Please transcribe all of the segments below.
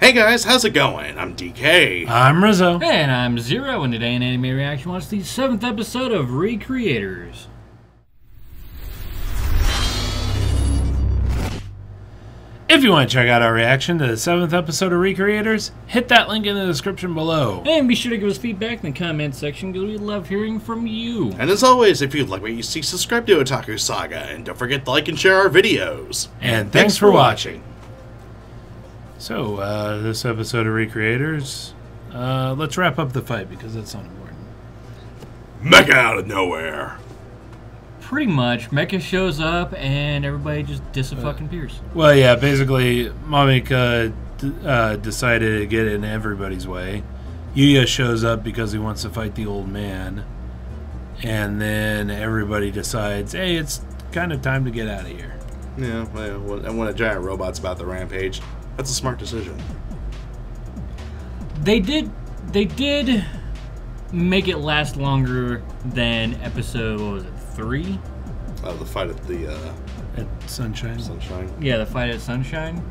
Hey guys, how's it going? I'm DK. I'm Rizzo. And I'm Zero, and today in Anime Reaction watch the 7th episode of Recreators. If you want to check out our reaction to the 7th episode of Recreators, hit that link in the description below. And be sure to give us feedback in the comment section, because we love hearing from you. And as always, if you like what you see, subscribe to Otaku Saga, and don't forget to like and share our videos. And thanks for watching. So, this episode of Recreators, let's wrap up the fight because that's not important. Mecha out of nowhere. Pretty much, Mecha shows up and everybody just dis-fucking-peers. Well, yeah, basically, Mamika decided to get in everybody's way. Yuya shows up because he wants to fight the old man. And then everybody decides, hey, it's kind of time to get out of here. Yeah, well, and when a giant robot's about to rampage, that's a smart decision. They did make it last longer than episode, what was it, 3? The fight at the At Sunshine. Yeah, the fight at Sunshine.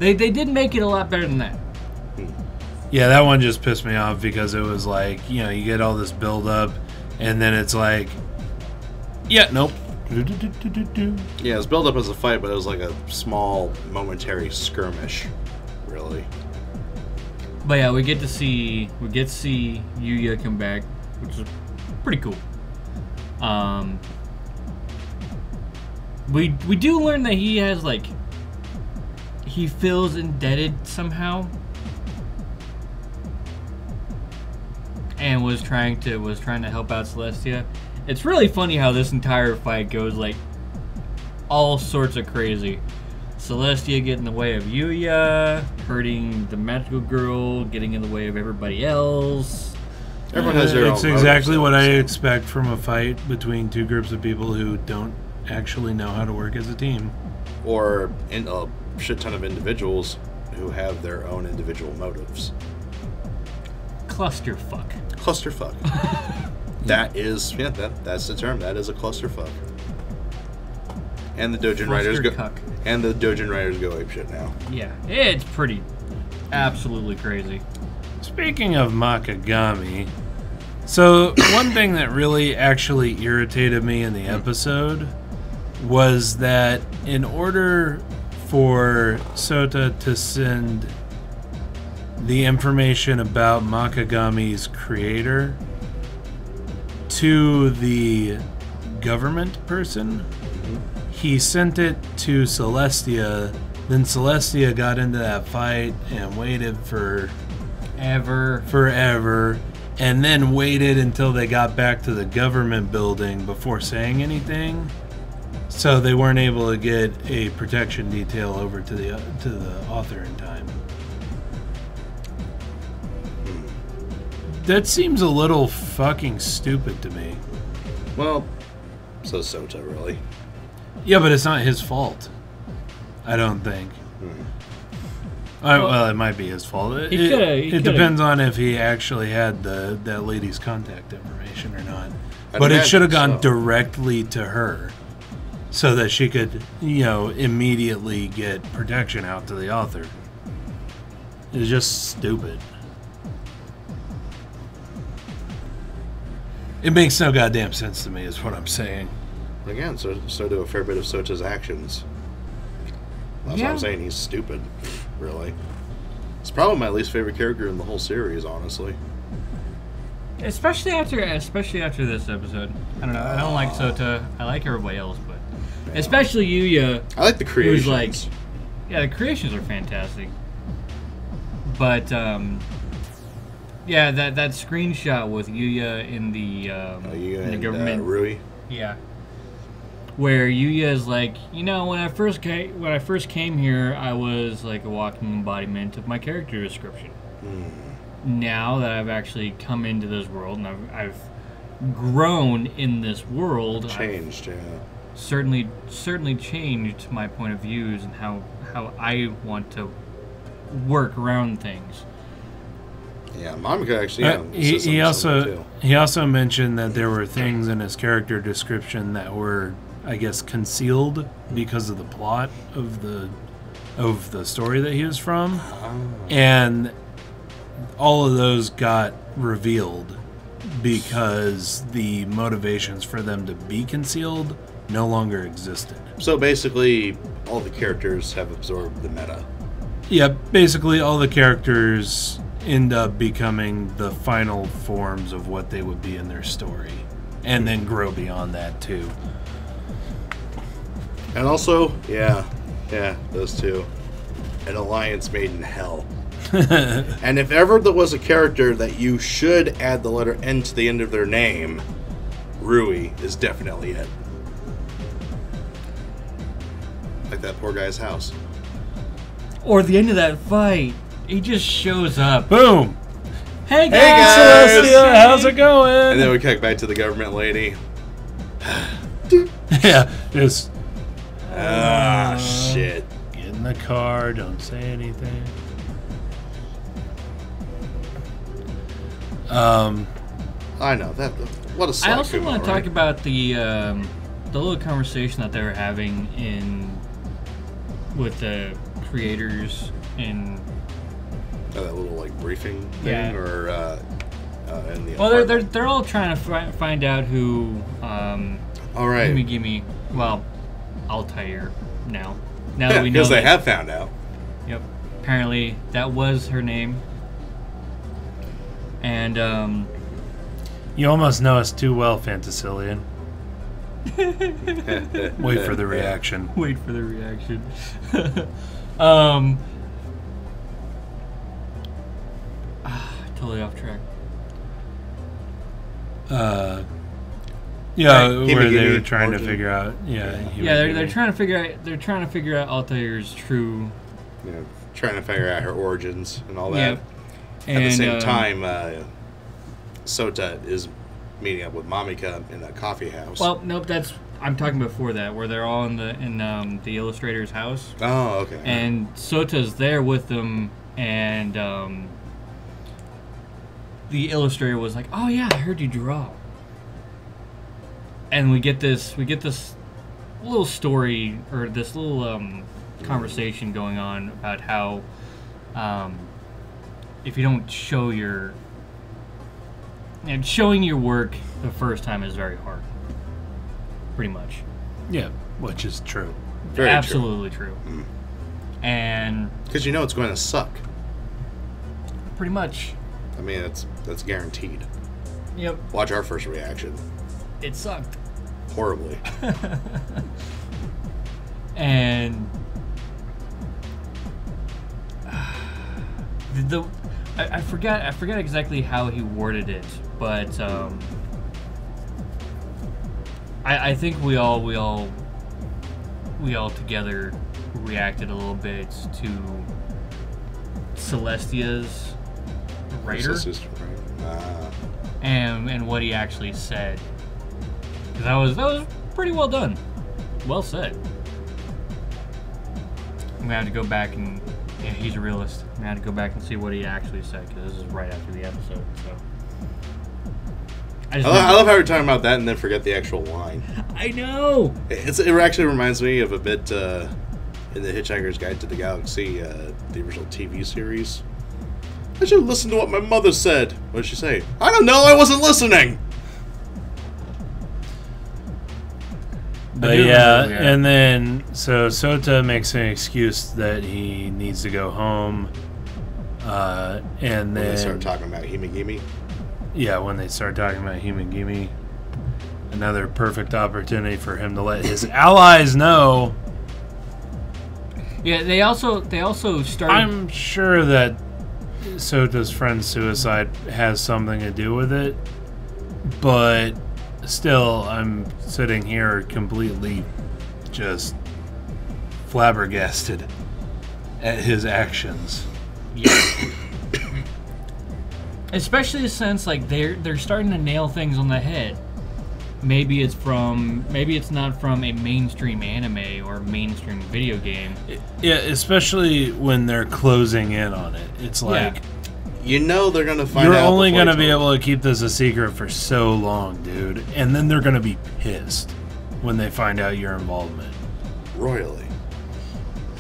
They did make it a lot better than that. Yeah, that one just pissed me off because it was like, you know, you get all this build up and then it's like, yeah, nope. Yeah, it was built up as a fight, but it was like a small, momentary skirmish, really. But yeah, we get to see Yuya come back, which is pretty cool. We do learn that he has, like, he feels indebted somehow, and was trying to help out Celestia. It's really funny how this entire fight goes, like, all sorts of crazy. Celestia getting in the way of Yuya, hurting the magical girl, getting in the way of everybody else. Everyone has their own. It's exactly what I expect from a fight between two groups of people who don't actually know how to work as a team. Or in a shit ton of individuals who have their own individual motives. Clusterfuck. Clusterfuck. That is, yeah, that's the term. That is a clusterfuck. And the Dojin Riders go. And the Dojin Riders go apeshit now. Yeah, it's pretty, absolutely crazy. Speaking of Makagami, so one thing that really actually irritated me in the episode was that in order for Sota to send the information about Makagami's creator to the government person, he sent it to Celestia. Then Celestia got into that fight and waited forever, and then waited until they got back to the government building before saying anything. So they weren't able to get a protection detail over to the author in time. That seems a little fucking stupid to me. Well, so Sota, really. Yeah, but it's not his fault. I don't think. Well, it might be his fault. It depends on if he actually had that lady's contact information or not. But it should have gone directly to her, so that she could, you know, immediately get protection out to the author. It's just stupid. It makes no goddamn sense to me, is what I'm saying. Again, so do a fair bit of Sota's actions. That's what I'm saying. He's stupid, really. It's probably my least favorite character in the whole series, honestly. Especially after this episode. I don't know. I don't like Sota. I like everybody else, but especially Yuya. I like the creations. Like, yeah, the creations are fantastic. But yeah, that screenshot with Yuya in the government Rui. Yeah. Where Yuya is like, you know, when I first came here, I was like a walking embodiment of my character description. Now that I've actually come into this world and I've grown in this world, Changed, yeah. Certainly changed my point of views and how I want to work around things. Yeah, Mamika actually. He also mentioned that there were things in his character description that were, I guess, concealed because of the plot of the of the story that he was from, and all of those got revealed because the motivations for them to be concealed no longer existed. So basically, all the characters have absorbed the meta. Yeah, basically all the characters end up becoming the final forms of what they would be in their story, and then grow beyond that too. And also, yeah, those two. An alliance made in hell. And if ever there was a character that you should add the letter N to the end of their name, Rui is definitely it. Like that poor guy's house. Or the end of that fight, he just shows up. Boom! Hey guys! Celestia, how's it going? And then we cut back to the government lady. Yeah, just shit. get in the car, don't say anything. I know that. What a I slack also want to right? talk about the little conversation that they were having with the creators in. That little like briefing thing, Yeah. or in the. Well, apartment? they're all trying to find out who. All right. Gimme. Well, Altair now. Now Yeah, that we know because they that- have found out. Yep. Apparently, that was her name. And You almost know us too well, Fantasilian. Wait for the reaction. wait for the reaction. Totally off track. Yeah, Right, where they gimme, were trying to origin. figure out. Yeah, Yeah, they're trying to figure out Altair's true. You know, trying to figure out her origins and all that. Yeah. At the And, same time, Sota is meeting up with Mamika in a coffee house. Well, nope. I'm talking before that, where they're all in the illustrator's house, oh, okay. and Sota's there with them, and the illustrator was like, "Oh yeah, I heard you draw." And we get this little story, or this little conversation going on about how if you don't show showing your work the first time is very hard, pretty much. Yeah, which is true. Very Absolutely true. And Because you know it's going to suck. pretty much, I mean, that's guaranteed. yep, Watch our first reaction. it sucked. Horribly. And I forgot exactly how he worded it, but I think we all together reacted a little bit to Celestia's writer Sister, right? and what he actually said. 'Cause that was pretty well done, well said. I'm gonna have to go back and he's a realist. I'm gonna have to go back and see what he actually said, because this is right after the episode. So I love how we're talking about that and then forget the actual line. I know. It actually reminds me of a bit in the Hitchhiker's Guide to the Galaxy, the original TV series. I should listen to what my mother said. What did she say? I don't know. I wasn't listening. But yeah, and then so Sota makes an excuse that he needs to go home, and When then they start talking about Himigimi. yeah, when they start talking about Himigimi, another perfect opportunity for him to let his allies know. Yeah, they also started. I'm sure that Sota's friend's suicide has something to do with it, but still, I'm sitting here completely just flabbergasted at his actions. Yeah. Especially since like they're starting to nail things on the head. Maybe it's not from a mainstream anime or mainstream video game. Yeah, especially when they're closing in on it. It's like, You know they're going to find you're out. only before going to it's be over. able to keep this a secret for so long, dude. And then they're going to be pissed when they find out your involvement. Royally.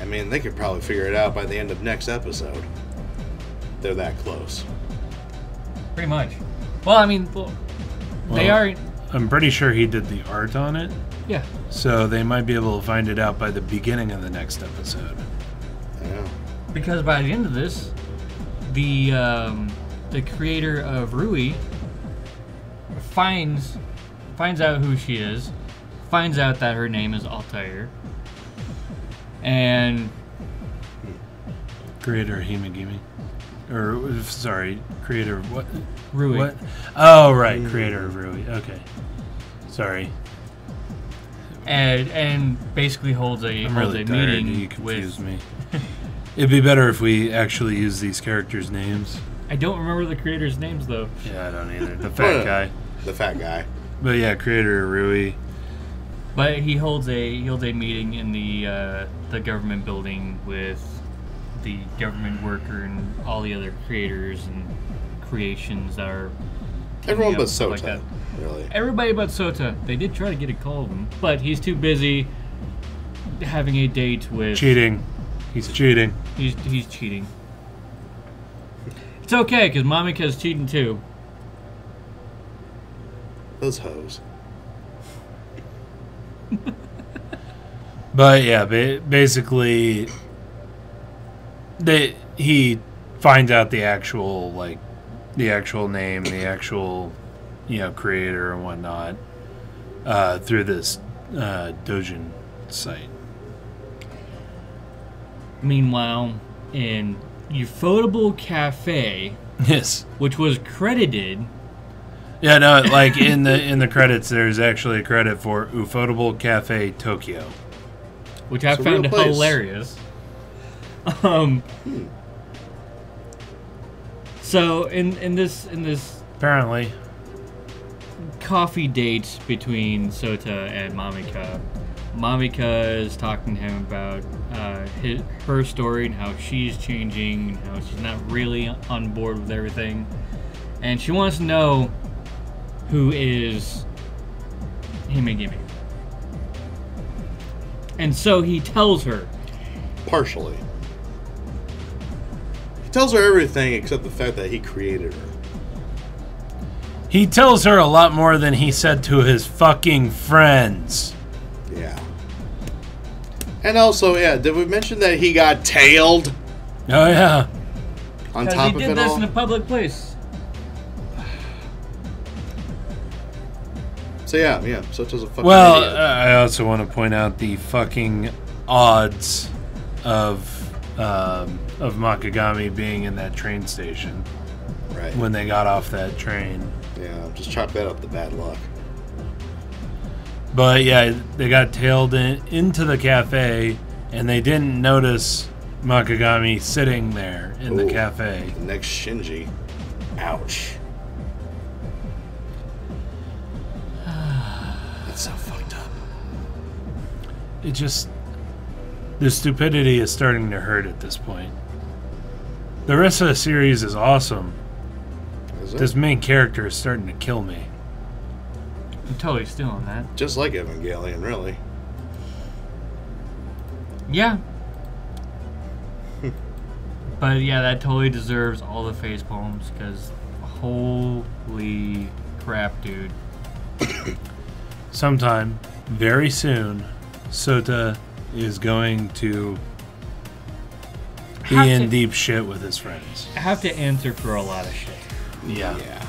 I mean, they could probably figure it out by the end of next episode. They're that close. Pretty much. Well, I mean, they are... I'm pretty sure he did the art on it. Yeah. So they might be able to find it out by the beginning of the next episode. Yeah. Because by the end of this, the creator of Rui finds out who she is, finds out that her name is Altair, and Creator of Himagimi. Or, sorry, creator of what? Rui. What? Oh, right, creator of Rui. Okay. Sorry. And basically holds a I'm really tired. meeting You confused with me. It'd be better if we actually use these characters' names. I don't remember the creators' names though. Yeah, I don't either. The fat guy. The fat guy. But yeah, creator of Rui. But he holds a meeting in the government building with the government worker and all the other creators and creations that are Everyone but stuff Sota, like that. really. Everybody but Sota. They did try to get a call of him, but he's too busy having a date with... Cheating. He's cheating. He's cheating. It's okay, because Mamika's cheating too. Those hoes. But yeah, basically, he finds out the actual name, the actual, creator and whatnot, through this Dojin site. Meanwhile, in Ufotable Cafe, Yes. which was credited... Yeah, no, like in the credits, there's actually a credit for Ufotable Cafe Tokyo. Which I It's a found real place. hilarious. So in this Apparently. coffee date between Sota and Mamika is talking to him about her story and how she's changing and how she's not really on board with everything, and she wants to know who is Himegimi. And so he tells her. Partially. He tells her everything except the fact that he created her. He tells her a lot more than he said to his fucking friends. Yeah. And also, yeah, did we mention that he got tailed Oh, yeah. on Because top he of did it this all? in a public place. So yeah, Soto's a fucking Well, idiot. I also want to point out the fucking odds of Makagami being in that train station Right. when they got off that train. Yeah, just chalk that up to bad luck. But yeah, they got tailed into the cafe, and they didn't notice Makagami sitting there in the Ooh. cafe. The next Shinji. Ouch. That's so fucked up. It just... The stupidity is starting to hurt at this point. The rest of the series is awesome. Is it? This main character is starting to kill me. I'm totally still on that. Just like Evangelion, really. Yeah. But yeah, that totally deserves all the face palms because holy crap, dude. Sometime, very soon, Sota is going to be Have in to- deep shit with his friends. I have to answer for a lot of shit. Yeah. Yeah.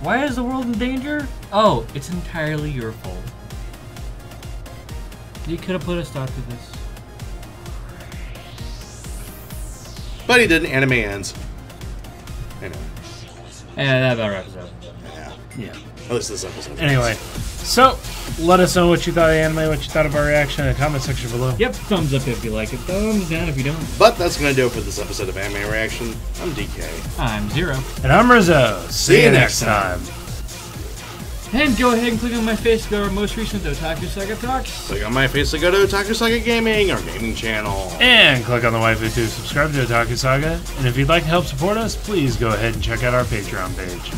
Why is the world in danger? Oh, it's entirely your fault. You could have put a stop to this. But he didn't. Anime ends. Anyway. Yeah, that about wraps it up. Yeah. Yeah. At least this episode. Anyway, so let us know what you thought of the anime, what you thought of our reaction in the comment section below. Yep, thumbs up if you like it, thumbs down if you don't. But that's going to do it for this episode of Anime Reaction. I'm DK. I'm Zero. And I'm Rizzo. See you next time. And go ahead and click on my face to go to our most recent Otaku Saga Talks. Click on my face to go to Otaku Saga Gaming, our gaming channel. And click on the waifu to subscribe to Otaku Saga. And if you'd like to help support us, please go ahead and check out our Patreon page.